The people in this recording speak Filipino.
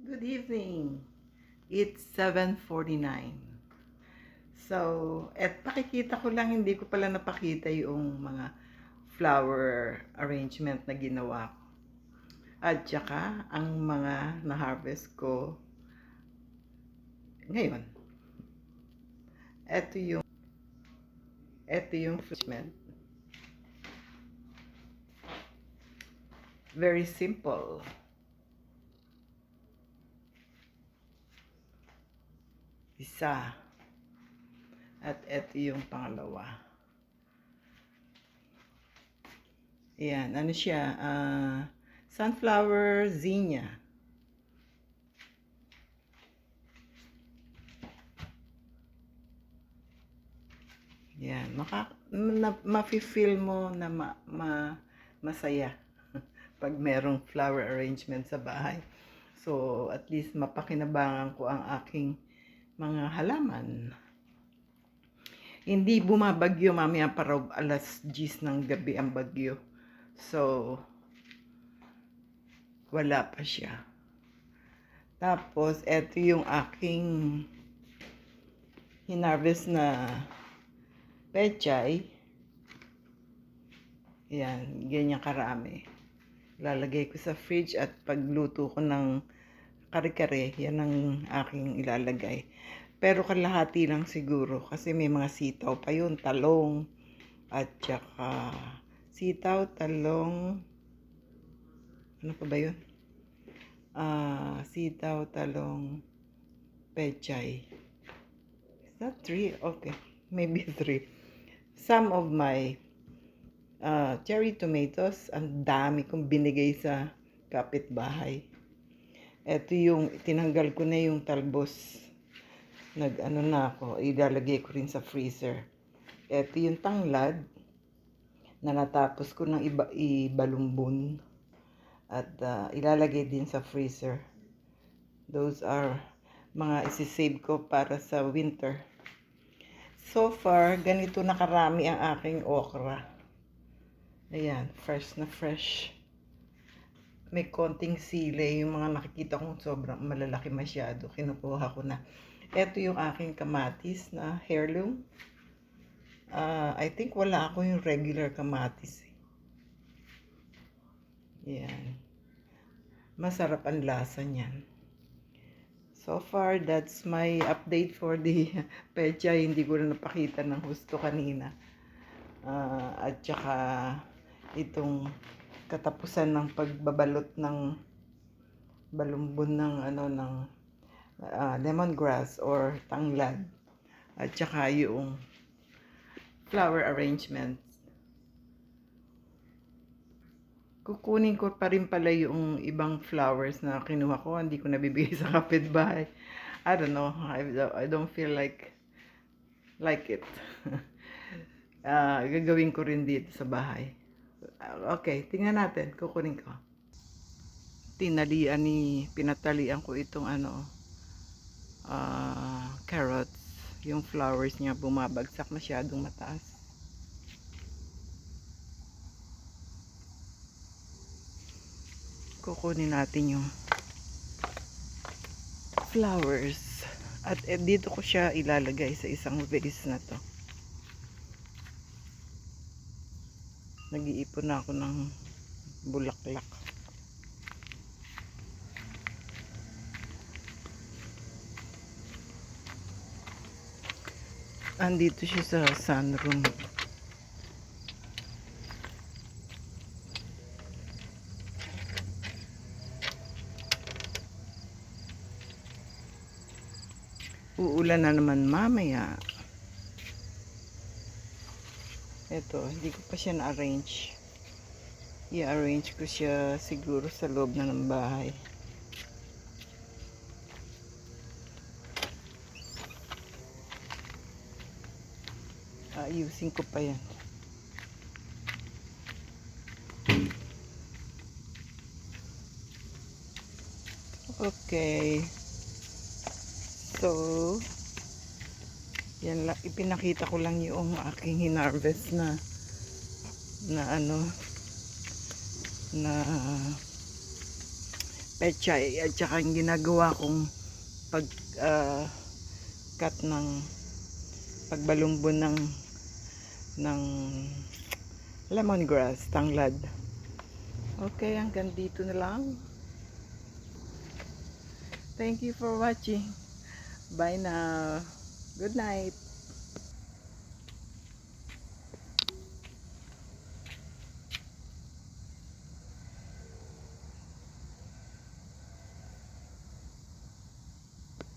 Good evening. It's 7:49. Pakikita ko lang, hindi ko pala napakita yung mga flower arrangement na ginawa ko. At saka, ang mga na-harvest ko ngayon. Ito yung arrangement. Very simple. Isa. At ito yung pangalawa. Ayan, ano siya? Sunflower zinnia. Yan, mafe-feel mo na masaya pag merong flower arrangement sa bahay. So, at least mapakinabangan ko ang aking mga halaman. Hindi bumabagyo, mamaya para alas 10 ng gabi ang bagyo. So, wala pa siya. Tapos, eto yung aking hinarvest na pechay. Yan, ganyan karami. Lalagay ko sa fridge at pagluto ko ng kare-kare, yan ang aking ilalagay. Pero kalahati lang siguro kasi may mga sitaw pa yun, talong, at saka sitaw, talong, ano pa ba yun? Sitaw, talong, pechay. Is that 3? Okay, maybe 3. Some of my cherry tomatoes, ang dami kong binigay sa kapitbahay. Ito yung, tinanggal ko na yung talbos. Nag-ano na ako, ilalagay ko rin sa freezer. Ito yung tanglad na natapos ko ng ibalumbon. At ilalagay din sa freezer. Those are mga isisave ko para sa winter. So far, ganito na karami ang aking okra. Ayan, fresh na fresh. May konting sili, yung mga nakikita kong sobrang malalaki masyado, kinukuha ko na. Ito yung aking kamatis na heirloom. I think wala ako yung regular kamatis. Yan. Masarap ang lasa niyan. So far, that's my update for the pecha. Hindi ko na napakita ng husto kanina. At saka itong katapusan ng pagbabalot ng balumbon ng lemongrass or tanglad, at saka yung flower arrangement. Kukunin ko pa rin pala yung ibang flowers na kinuha ko, hindi ko nabibigay sa kapitbahay. I don't know, I don't feel like it. Gagawin ko rin dito sa bahay. Okay, tingnan natin, kukunin ko. Pinatalian ko itong carrots. Yung flowers niya bumabagsak masyadong mataas. Kukunin natin yung flowers. At dito ko siya ilalagay sa isang vase na to. Nag-iipon na ako ng bulaklak. Andito siya sa sunroom. Uulan na naman mamaya. Ito, hindi ko pa siya na-arrange. I-arrange ko siya siguro sa loob na ng bahay. Ayusin ko pa yan. Okay. So, yan lang, ipinakita ko lang yung aking hinarvest na pechay at saka yung ginagawa kong pag cut ng pagbalumbo ng lemongrass, tanglad. Okay, hanggang dito na lang. Thank you for watching. Bye now. Good night.